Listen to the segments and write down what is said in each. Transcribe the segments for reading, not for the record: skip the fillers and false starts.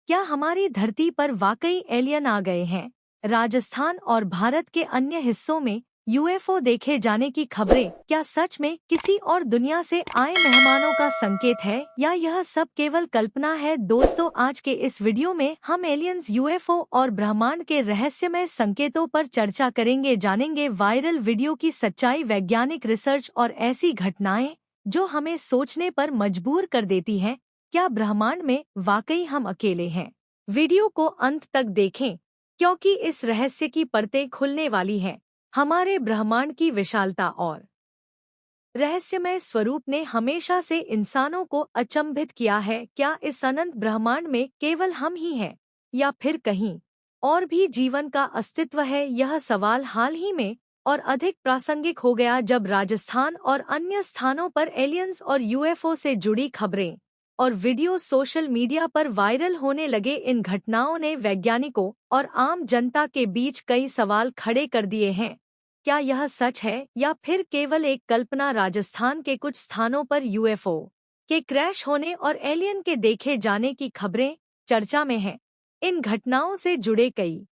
क्या हमारी धरती पर वाकई एलियन आ गए हैं? राजस्थान और भारत के अन्य हिस्सों में यूएफओ देखे जाने की खबरें क्या सच में किसी और दुनिया से आए मेहमानों का संकेत है या यह सब केवल कल्पना है? दोस्तों, आज के इस वीडियो में हम एलियंस, यूएफओ और ब्रह्मांड के रहस्यमय संकेतों पर चर्चा करेंगे। जानेंगे वायरल वीडियो की सच्चाई, वैज्ञानिक रिसर्च और ऐसी घटनाएं जो हमें सोचने पर मजबूर कर देती हैं। क्या ब्रह्मांड में वाकई हम अकेले हैं? वीडियो को अंत तक देखें क्योंकि इस रहस्य की परतें खुलने वाली हैं। हमारे ब्रह्मांड की विशालता और रहस्यमय स्वरूप ने हमेशा से इंसानों को अचंभित किया है। क्या इस अनंत ब्रह्मांड में केवल हम ही हैं या फिर कहीं और भी जीवन का अस्तित्व है? यह सवाल हाल ही में और अधिक प्रासंगिक हो गया जब राजस्थान और अन्य स्थानों पर एलियंस और यूएफओ से जुड़ी खबरें और वीडियो सोशल मीडिया पर वायरल होने लगे। इन घटनाओं ने वैज्ञानिकों और आम जनता के बीच कई सवाल खड़े कर दिए हैं। क्या यह सच है या फिर केवल एक कल्पना? राजस्थान के कुछ स्थानों पर यूएफओ के क्रैश होने और एलियन के देखे जाने की खबरें चर्चा में हैं। इन घटनाओं से जुड़े कई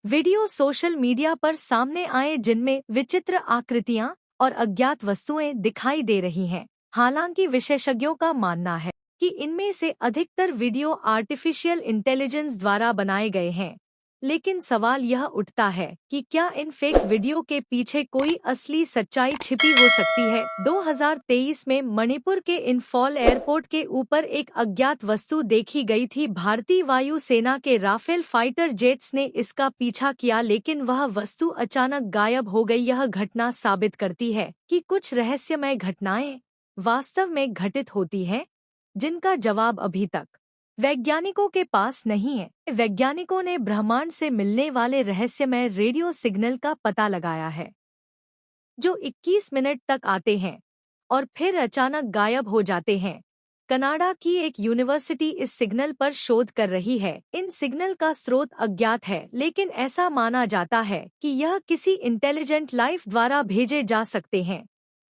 वीडियो सोशल मीडिया पर सामने आए जिनमें विचित्र आकृतियां और अज्ञात वस्तुएं दिखाई दे रही हैं। हालांकि विशेषज्ञों का मानना है कि इनमें से अधिकतर वीडियो आर्टिफिशियल इंटेलिजेंस द्वारा बनाए गए हैं। लेकिन सवाल यह उठता है कि क्या इन फेक वीडियो के पीछे कोई असली सच्चाई छिपी हो सकती है? 2023 में मणिपुर के इंफॉल एयरपोर्ट के ऊपर एक अज्ञात वस्तु देखी गई थी। भारतीय वायु सेना के राफेल फाइटर जेट्स ने इसका पीछा किया, लेकिन वह वस्तु अचानक गायब हो गई। यह घटना साबित करती है कि कुछ रहस्यमय घटनाएं वास्तव में घटित होती हैं, जिनका जवाब अभी तक वैज्ञानिकों के पास नहीं है। वैज्ञानिकों ने ब्रह्मांड से मिलने वाले रहस्यमय रेडियो सिग्नल का पता लगाया है, जो 21 मिनट तक आते हैं और फिर अचानक गायब हो जाते हैं। कनाडा की एक यूनिवर्सिटी इस सिग्नल पर शोध कर रही है। इन सिग्नल का स्रोत अज्ञात है, लेकिन ऐसा माना जाता है कि यह किसी इंटेलिजेंट लाइफ द्वारा भेजे जा सकते हैं।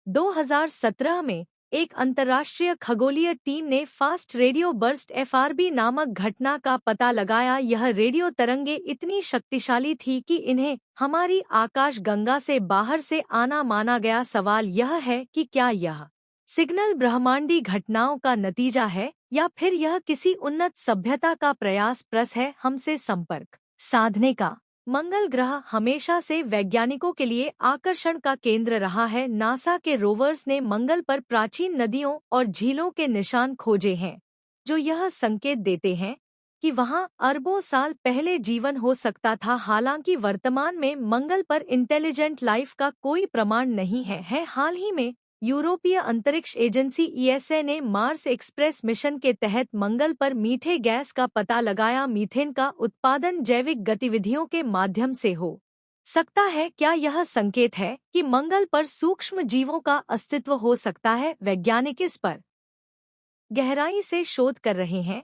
2017 में एक अंतर्राष्ट्रीय खगोलीय टीम ने फास्ट रेडियो बर्स्ट एफआरबी नामक घटना का पता लगाया। यह रेडियो तरंगे इतनी शक्तिशाली थी कि इन्हें हमारी आकाश गंगा से बाहर से आना माना गया। सवाल यह है कि क्या यह सिग्नल ब्रह्मांडी घटनाओं का नतीजा है या फिर यह किसी उन्नत सभ्यता का प्रयास है हमसे संपर्क साधने का? मंगल ग्रह हमेशा से वैज्ञानिकों के लिए आकर्षण का केंद्र रहा है। नासा के रोवर्स ने मंगल पर प्राचीन नदियों और झीलों के निशान खोजे हैं, जो यह संकेत देते हैं कि वहां अरबों साल पहले जीवन हो सकता था। हालांकि वर्तमान में मंगल पर इंटेलिजेंट लाइफ का कोई प्रमाण नहीं है। हाल ही में यूरोपीय अंतरिक्ष एजेंसी ईएसए ने मार्स एक्सप्रेस मिशन के तहत मंगल पर मीठे गैस का पता लगाया। मीथेन का उत्पादन जैविक गतिविधियों के माध्यम से हो सकता है। क्या यह संकेत है कि मंगल पर सूक्ष्म जीवों का अस्तित्व हो सकता है? वैज्ञानिक इस पर गहराई से शोध कर रहे हैं।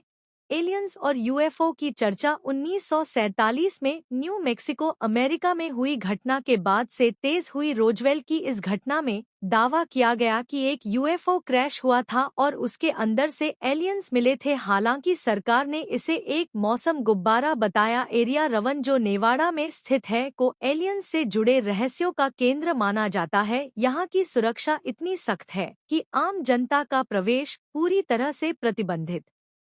एलियंस और यूएफओ की चर्चा 1947 में न्यू मेक्सिको, अमेरिका में हुई घटना के बाद से तेज हुई। रोजवेल की इस घटना में दावा किया गया कि एक यूएफओ क्रैश हुआ था और उसके अंदर से एलियंस मिले थे। हालांकि सरकार ने इसे एक मौसम गुब्बारा बताया। एरिया 1, जो नेवाड़ा में स्थित है, को एलियंस से जुड़े रहस्यों का केंद्र माना जाता है। यहाँ की सुरक्षा इतनी सख्त है कि आम जनता का प्रवेश पूरी तरह से प्रतिबंधित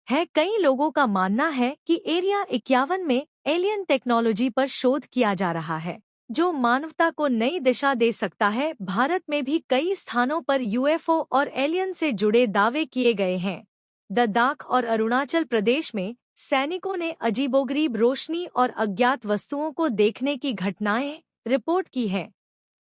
है। कई लोगों का मानना है कि एरिया 51 में एलियन टेक्नोलॉजी पर शोध किया जा रहा है, जो मानवता को नई दिशा दे सकता है। भारत में भी कई स्थानों पर यूएफओ और एलियन से जुड़े दावे किए गए हैं। लद्दाख और अरुणाचल प्रदेश में सैनिकों ने अजीबोगरीब रोशनी और अज्ञात वस्तुओं को देखने की घटनाएं रिपोर्ट की हैं।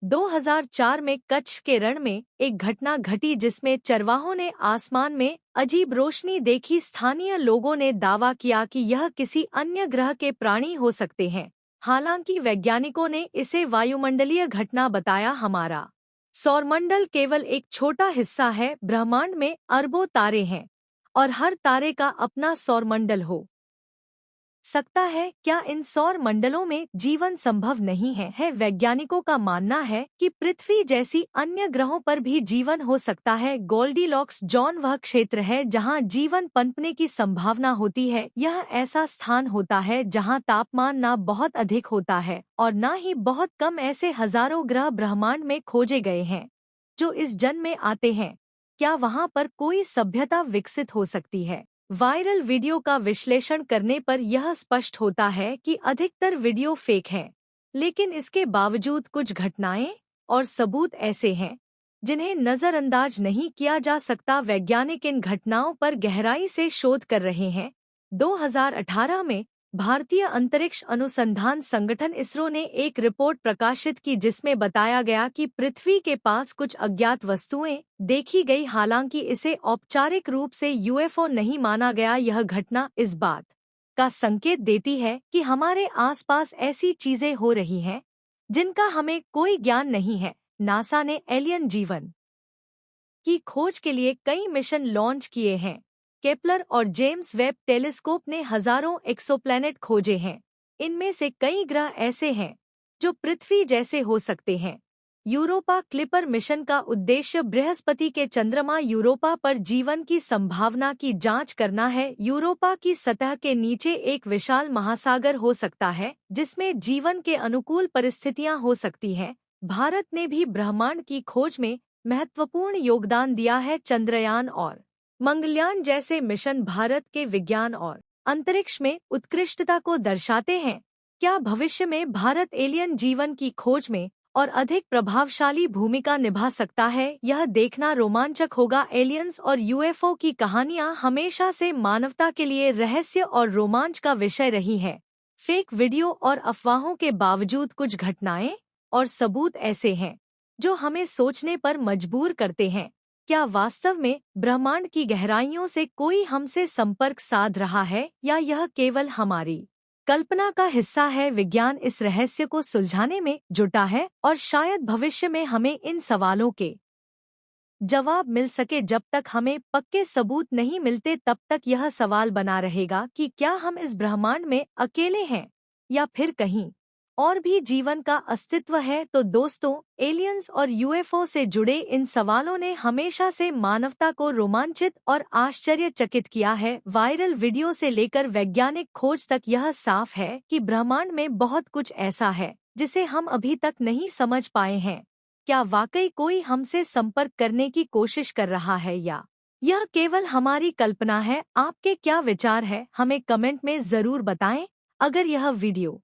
2004 में कच्छ के रण में एक घटना घटी जिसमें चरवाहों ने आसमान में अजीब रोशनी देखी। स्थानीय लोगों ने दावा किया कि यह किसी अन्य ग्रह के प्राणी हो सकते हैं। हालांकि वैज्ञानिकों ने इसे वायुमंडलीय घटना बताया। हमारा सौरमंडल केवल एक छोटा हिस्सा है। ब्रह्मांड में अरबों तारे हैं और हर तारे का अपना सौरमंडल हो सकता है? क्या इन सौर मंडलों में जीवन संभव नहीं है? वैज्ञानिकों का मानना है कि पृथ्वी जैसी अन्य ग्रहों पर भी जीवन हो सकता है। गोल्डीलॉक्स जोन वह क्षेत्र है जहां जीवन पनपने की संभावना होती है। यह ऐसा स्थान होता है जहां तापमान न बहुत अधिक होता है और न ही बहुत कम। ऐसे हजारों ग्रह ब्रह्मांड में खोजे गए हैं जो इस जन्म में आते हैं। क्या वहां पर कोई सभ्यता विकसित हो सकती है? वायरल वीडियो का विश्लेषण करने पर यह स्पष्ट होता है कि अधिकतर वीडियो फेक हैं, लेकिन इसके बावजूद कुछ घटनाएं और सबूत ऐसे हैं जिन्हें नजरअंदाज नहीं किया जा सकता। वैज्ञानिक इन घटनाओं पर गहराई से शोध कर रहे हैं। 2018 में भारतीय अंतरिक्ष अनुसंधान संगठन इसरो ने एक रिपोर्ट प्रकाशित की जिसमें बताया गया कि पृथ्वी के पास कुछ अज्ञात वस्तुएं देखी गई। हालांकि इसे औपचारिक रूप से यूएफओ नहीं माना गया। यह घटना इस बात का संकेत देती है कि हमारे आसपास ऐसी चीजें हो रही हैं जिनका हमें कोई ज्ञान नहीं है। नासा ने एलियन जीवन की खोज के लिए कई मिशन लॉन्च किए हैं। केपलर और जेम्स वेब टेलीस्कोप ने हजारों एक्सोप्लैनेट खोजे हैं। इनमें से कई ग्रह ऐसे हैं जो पृथ्वी जैसे हो सकते हैं। यूरोपा क्लिपर मिशन का उद्देश्य बृहस्पति के चंद्रमा यूरोपा पर जीवन की संभावना की जांच करना है। यूरोपा की सतह के नीचे एक विशाल महासागर हो सकता है जिसमें जीवन के अनुकूल परिस्थितियां हो सकती हैं। भारत ने भी ब्रह्मांड की खोज में महत्वपूर्ण योगदान दिया है। चंद्रयान और मंगलयान जैसे मिशन भारत के विज्ञान और अंतरिक्ष में उत्कृष्टता को दर्शाते हैं। क्या भविष्य में भारत एलियन जीवन की खोज में और अधिक प्रभावशाली भूमिका निभा सकता है? यह देखना रोमांचक होगा। एलियंस और यूएफओ की कहानियां हमेशा से मानवता के लिए रहस्य और रोमांच का विषय रही है। फेक वीडियो और अफवाहों के बावजूद कुछ घटनाएं और सबूत ऐसे हैं जो हमें सोचने पर मजबूर करते हैं। क्या वास्तव में ब्रह्मांड की गहराइयों से कोई हमसे संपर्क साध रहा है या यह केवल हमारी कल्पना का हिस्सा है? विज्ञान इस रहस्य को सुलझाने में जुटा है और शायद भविष्य में हमें इन सवालों के जवाब मिल सके। जब तक हमें पक्के सबूत नहीं मिलते तब तक यह सवाल बना रहेगा कि क्या हम इस ब्रह्मांड में अकेले हैं या फिर कहीं और भी जीवन का अस्तित्व है। तो दोस्तों, एलियंस और यूएफओ से जुड़े इन सवालों ने हमेशा से मानवता को रोमांचित और आश्चर्यचकित किया है। वायरल वीडियो से लेकर वैज्ञानिक खोज तक यह साफ है कि ब्रह्मांड में बहुत कुछ ऐसा है जिसे हम अभी तक नहीं समझ पाए हैं। क्या वाकई कोई हमसे संपर्क करने की कोशिश कर रहा है या यह केवल हमारी कल्पना है? आपके क्या विचार है? हमें कमेंट में जरूर बताएं। अगर यह वीडियो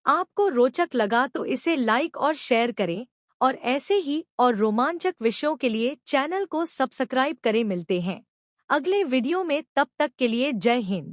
आपको रोचक लगा तो इसे लाइक और शेयर करें और ऐसे ही और रोमांचक विषयों के लिए चैनल को सब्सक्राइब करें। मिलते हैं अगले वीडियो में, तब तक के लिए जय हिंद।